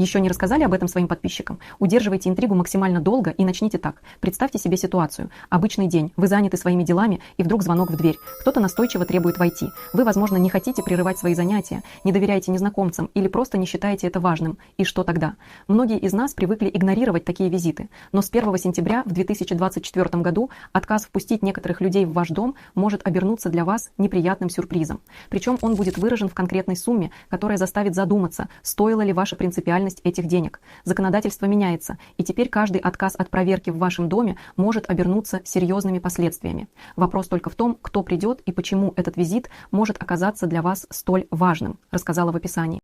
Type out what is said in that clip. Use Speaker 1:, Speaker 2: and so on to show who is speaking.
Speaker 1: Еще не рассказали об этом своим подписчикам? Удерживайте интригу максимально долго и начните так. Представьте себе ситуацию. Обычный день. Вы заняты своими делами, и вдруг звонок в дверь. Кто-то настойчиво требует войти. Вы, возможно, не хотите прерывать свои занятия, не доверяете незнакомцам или просто не считаете это важным. И что тогда? Многие из нас привыкли игнорировать такие визиты. Но с 1 сентября в 2024 году отказ впустить некоторых людей в ваш дом может обернуться для вас неприятным сюрпризом. Причем он будет выражен в конкретной сумме, которая заставит задуматься, стоила ли ваша принципиальность этих денег. Законодательство меняется, и теперь каждый отказ от проверки в вашем доме может обернуться серьезными последствиями. Вопрос только в том, кто придет и почему этот визит может оказаться для вас столь важным, рассказала в описании.